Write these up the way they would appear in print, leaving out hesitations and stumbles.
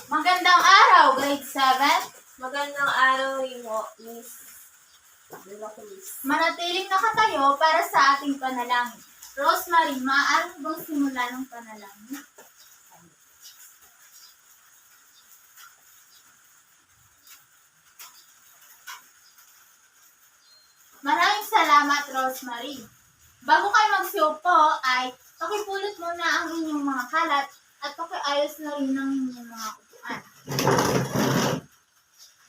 Magandang araw, grade 7. Magandang araw rin po, Miss. Manatiling nakatayo para sa ating panalangin. Rosemary, maaari mo bang simulan ng panalangin? Maraming salamat, Rosemary. Bago kayo magsiupo ay pakipulot muna ang inyong mga kalat at pakiayos na rin ng inyong mga upuan.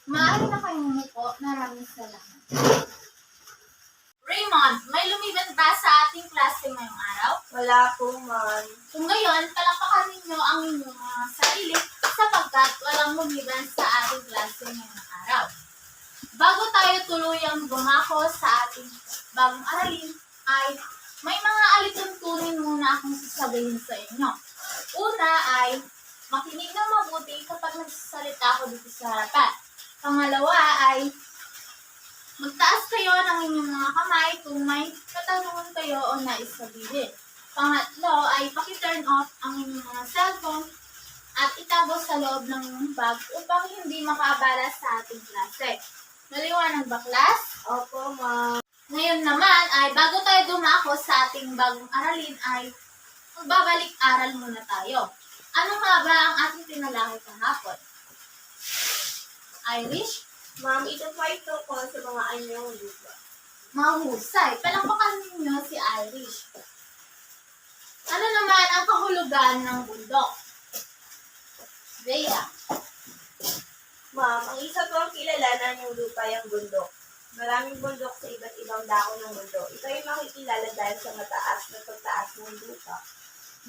Maaari na kayong umupo. Maraming salamat. Raymond, may lumiban ba sa ating klase ngayong araw? Wala po, ma'am. Kung ngayon, palakpakan ninyo ang inyong mga sarili sapagkat walang lumiban sa ating klase ngayong araw. Bago tayo tuluyang gumako sa ating bagong aralin, ay may mga alituntunin muna akong sasabihin sa inyo. Una ay makinig ng mabuti kapag nagsasalita ako dito sa harapan. Pangalawa ay magtaas kayo ng inyong mga kamay kung may katanungan kayo o nais sabihin. Pangatlo ay paki-turn off ang inyong mga cellphone at itago sa loob ng inyong bag upang hindi makaabala sa ating klase. Maliwanag ba, class? Opo, ma'am. Ngayon naman ay bago tayo dumako sa ating bagong aralin ay magbabalik aral muna tayo. Ano nga ba ang ating tinalakay kahapon? Irish? Ma'am, ito po ay tungkol sa mga anyong lupa. Mahusay. Palakpakan ninyo si Irish. Ano naman ang kahulugan ng bundok? Bea. Ma'am, ang isa po ang kilala ng lupa ay ang bundok. Maraming bundok sa iba't ibang dako ng mundo. Ito ay makikilala dahil sa mataas na pagtaas ng lupa.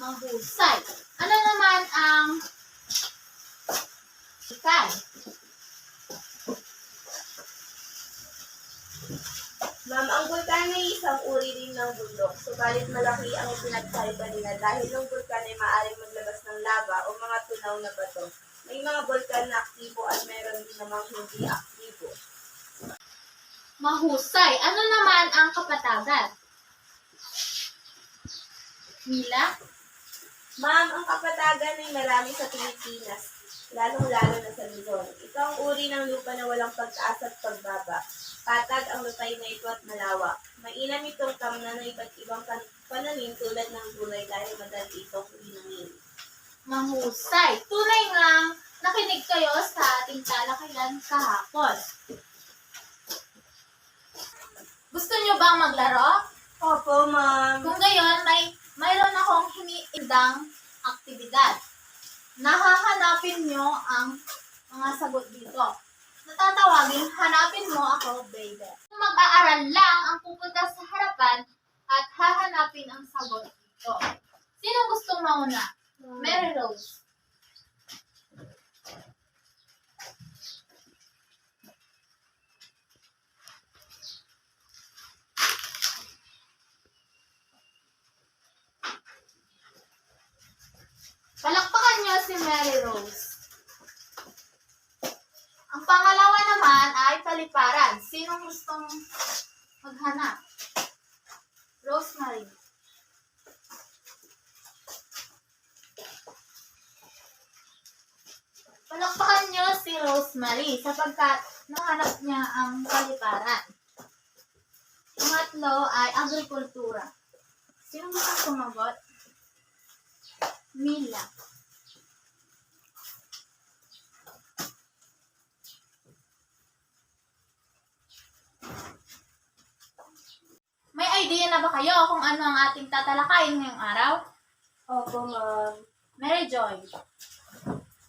Mahusay. Ano naman ang ikan? Ma'am, ang bulkan ay isang uri rin ng bundok, subalit malaki ang ipinagkaiba nila dahil ng bulkan ay maaaring maglabas ng lava o mga tunaw na bato. May mga bulkan na aktibo at meron din namang hindi aktibo. Mahusay. Ano naman ang kapatagan? Mila? Ma'am, ang kapatagan ay marami sa Pilipinas, lalong-lalo na sa Luzon. Ito ang uri ng lupa na walang pagtaas at pagbaba. Patag ang lutay na ito at malawak. Mainam itong tamnan ng iba't ibang pananim tulad ng gulay dahil madali itong hinangin. Mahusay. Tunay ngang nakinig kayo sa ating talakayan kahapon. Gusto nyo bang maglaro? Opo, ma'am. Kung gayon, mayroon akong hiniindang aktibidad. Nahahanapin nyo ang mga sagot dito. Natatawagin, hanapin mo ako, baby. Mag-aaral lang ang pupunta sa harapan at hahanapin ang sagot dito. Sino gustong mauna? Mary Rose. Palakpakan niyo si Mary Rose. Ang pangalawa naman ay paliparan. Sinong gustong maghanap? Rosemary. Palakpakan niyo si Rosemary sapagkat nahanap niya ang paliparan. Pangatlo ay agrikultura. Sinong gustong sumagot? Mila. May idea na ba kayo kung ano ang ating tatalakayin ngayong araw? Opo, ma'am. Mary Joy.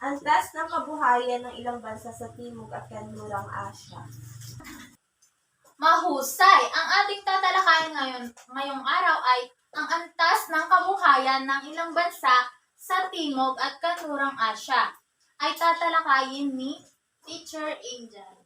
Ang taas ng kabuhayan ng ilang bansa sa Timog at Kanlurang Asya. Mahusay! Ang ating tatalakayin ngayong araw ay ang antas ng kabuhayan ng ilang bansa sa Timog at Kanlurang Asya. Ay tatalakayin ni Teacher Angel.